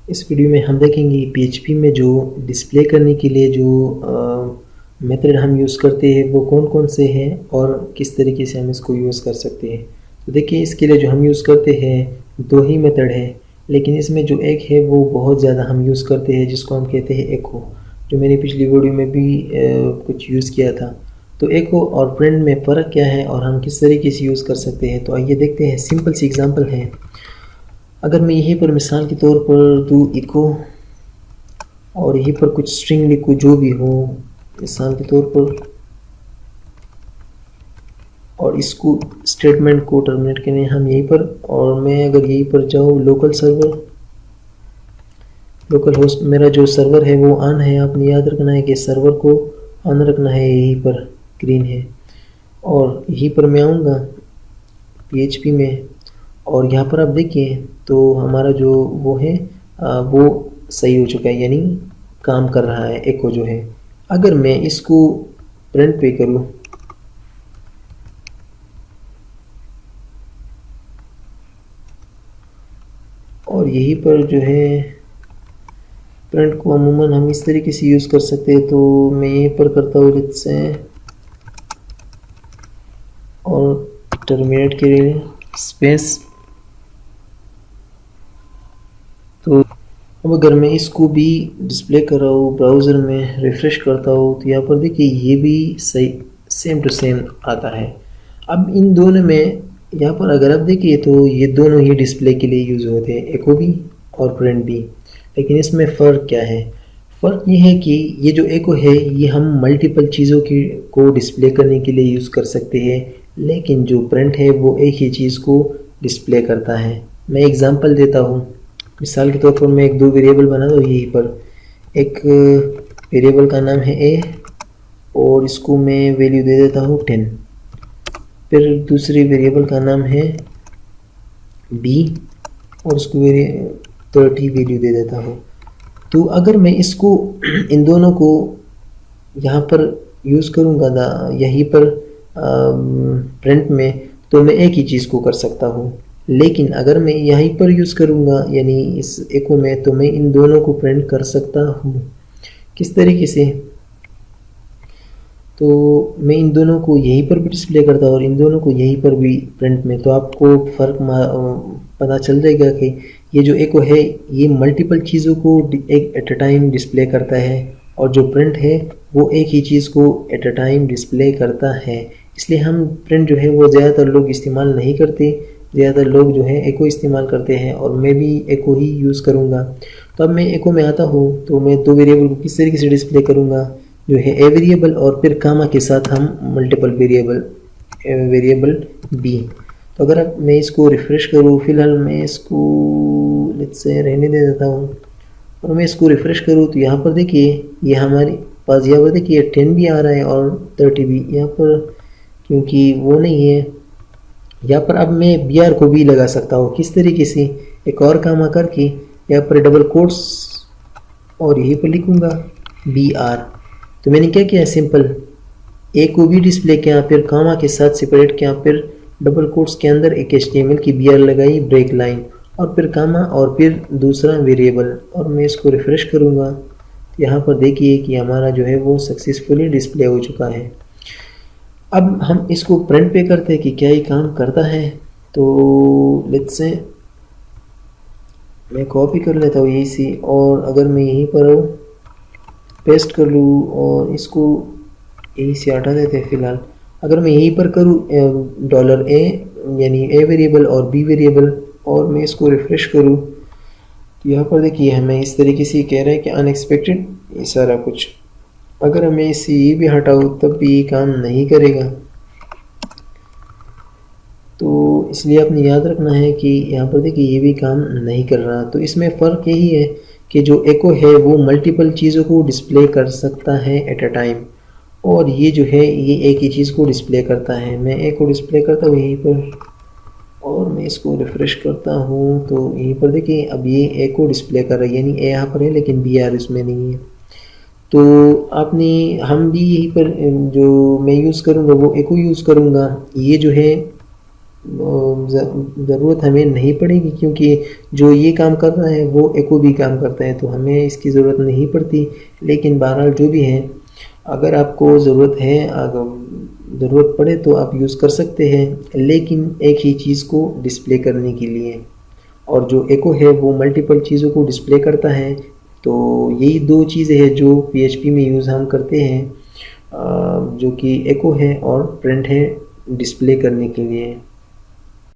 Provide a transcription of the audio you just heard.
इस वीडियो में हम देखेंगे PHP में जो डिस्प्ले करने के लिए जो मेथड हम यूज़ करते हैं वो कौन कौन से हैं और किस तरीके से हम इसको यूज़ कर सकते हैं। तो देखिए, इसके लिए जो हम यूज़ करते हैं दो ही मेथड है, लेकिन इसमें जो एक है वो बहुत ज़्यादा हम यूज़ करते हैं, जिसको हम कहते हैं एको, जो मैंने पिछली वीडियो में भी कुछ यूज़ किया था। तो एको और प्रिंट में फ़र्क क्या है और हम किस तरीके से यूज़ कर सकते हैं, तो आइए देखते हैं। सिंपल सी एग्जांपल है। अगर मैं यहीं पर मिसाल के तौर पर दूँ इको और यहीं पर कुछ स्ट्रिंग लिखूँ जो भी हो मिसाल के तौर पर, और इसको स्टेटमेंट को टर्मिनेट करने हम यहीं पर, और मैं अगर यहीं पर जाऊँ लोकल सर्वर, लोकल होस्ट मेरा जो सर्वर है वो ऑन है। आपने याद रखना है कि सर्वर को ऑन रखना है, यहीं पर ग्रीन है। और यहीं पर मैं आऊँगा PHP में, और यहाँ पर आप देखिए तो हमारा जो वो है वो सही हो चुका है, यानी काम कर रहा है एको जो है। अगर मैं इसको प्रिंट पे करूँ और यहीं पर जो है प्रिंट को अमूमन हम इस तरीके से यूज़ कर सकते हैं, तो मैं यहीं पर करता हूँ लेट्स से, और टर्मिनेट के लिए स्पेस। तो अब अगर मैं इसको भी डिस्प्ले कर रहा हूँ ब्राउज़र में, रिफ़्रेश करता हूँ, तो यहाँ पर देखिए ये भी सही सेम टू सेम आता है। अब इन दोनों में यहाँ पर अगर आप देखिए तो ये दोनों ही डिस्प्ले के लिए यूज़ होते हैं, एको भी और प्रिंट भी। लेकिन इसमें फ़र्क क्या है? फ़र्क ये है कि ये जो एको है ये हम मल्टीपल चीज़ों की को डिस्प्ले करने के लिए यूज़ कर सकते हैं, लेकिन जो प्रिंट है वो एक ही चीज़ को डिस्प्ले करता है। मैं एग्ज़ाम्पल देता हूँ। मिसाल के तौर पर मैं एक दो वेरिएबल बना दूँ यहीं पर। एक वेरिएबल का नाम है ए और इसको मैं वैल्यू दे देता हूँ 10। फिर दूसरी वेरिएबल का नाम है बी और उसको 30 वैल्यू दे देता हूँ। तो अगर मैं इसको इन दोनों को यहाँ पर यूज़ करूँगा यहीं पर प्रिंट में, तो मैं एक ही चीज़ को कर सकता हूँ। लेकिन अगर मैं यहीं पर यूज़ करूँगा यानी इस एको में, तो मैं इन दोनों को प्रिंट कर सकता हूँ। किस तरीके से? तो मैं इन दोनों को यहीं पर भी डिस्प्ले करता हूँ और इन दोनों को यहीं पर भी प्रिंट में, तो आपको फ़र्क पता चल जाएगा कि ये जो एको है ये मल्टीपल चीज़ों को एक एट अ टाइम डिस्प्ले करता है, और जो प्रिंट है वो एक ही चीज़ को एट अ टाइम डिस्प्ले करता है। इसलिए हम प्रिंट जो है वो ज़्यादातर लोग इस्तेमाल नहीं करते, ज़्यादातर लोग जो है एको इस्तेमाल करते हैं, और मैं भी एको ही यूज़ करूँगा। तो अब मैं एको में आता हूँ, तो मैं दो वेरिएबल को किस तरीके से डिस्प्ले करूँगा, जो है ए वेरिएबल और फिर कामा के साथ हम मल्टीपल वेरिएबल बी। तो अगर अब मैं इसको रिफ़्रेश करूँ, फ़िलहाल मैं इसको लेट्स से रहने दे देता हूँ, और मैं इसको रिफ़्रेश करूँ तो यहाँ पर देखिए ये हमारे पास यहाँ पर देखिए 10 भी आ रहा है और 30 भी। यहाँ पर क्योंकि वो नहीं है, यहाँ पर अब मैं बी आर को भी लगा सकता हूँ। किस तरीके से? एक और कामा करके यहाँ पर डबल कोट्स और यहीं पर लिखूँगा बी आर। तो मैंने क्या किया, सिंपल ए को भी डिस्प्ले किया, फिर कामा के साथ सेपरेट किया, फिर डबल कोट्स के अंदर एक HTML की BR लगाई, ब्रेक लाइन, और फिर कामा और फिर दूसरा वेरिएबल, और मैं इसको रिफ़्रेश करूँगा। यहाँ पर देखिए कि हमारा जो है वो सक्सेसफुली डिस्प्ले हो चुका है। अब हम इसको प्रिंट पे करते हैं कि क्या ये काम करता है। तो लेट्स से मैं कॉपी कर लेता हूँ यहीं से, और अगर मैं यहीं पर हूँ पेस्ट कर लूँ और इसको यहीं से हटा देते हैं फ़िलहाल। अगर मैं यहीं पर करूँ $a यानी ए वेरिएबल और बी वेरिएबल, और मैं इसको रिफ़्रेश करूँ, तो यहाँ पर देखिए हमें इस तरीके से कह रहा है कि अनएक्सपेक्टेड ये सारा कुछ। अगर मैं इसे ये भी हटाऊँ तब भी ये काम नहीं करेगा। तो इसलिए आपने याद रखना है कि यहाँ पर देखिए ये भी काम नहीं कर रहा। तो इसमें फ़र्क यही है कि जो एको है वो मल्टीपल चीज़ों को डिस्प्ले कर सकता है एट अ टाइम, और ये जो है ये एक ही चीज़ को डिस्प्ले करता है। मैं ए को डिस्प्ले करता हूँ यहीं पर, और मैं इसको रिफ़्रेश करता हूँ, तो यहीं पर देखिए अब ये ए को डिस्प्ले कर रहा है, यानी ए यहाँ पर है लेकिन बी आर इसमें नहीं है। तो आपने हम भी यहीं पर जो मैं यूज़ करूँगा वो ए को यूज़ करूँगा। ये जो है ज़रूरत हमें नहीं पड़ेगी, क्योंकि जो ये काम कर रहा है वो एको भी काम करता है, तो हमें इसकी ज़रूरत नहीं पड़ती। लेकिन बहरहाल जो भी है, अगर आपको ज़रूरत है, अगर ज़रूरत पड़े तो आप यूज़ कर सकते हैं, लेकिन एक ही चीज़ को डिस्प्ले करने के लिए। और जो एको है वो मल्टीपल चीज़ों को डिस्प्ले करता है। तो यही दो चीज़ें हैं जो पीएचपी में यूज़ हम करते हैं, जो कि एको है और प्रिंट है डिस्प्ले करने के लिए।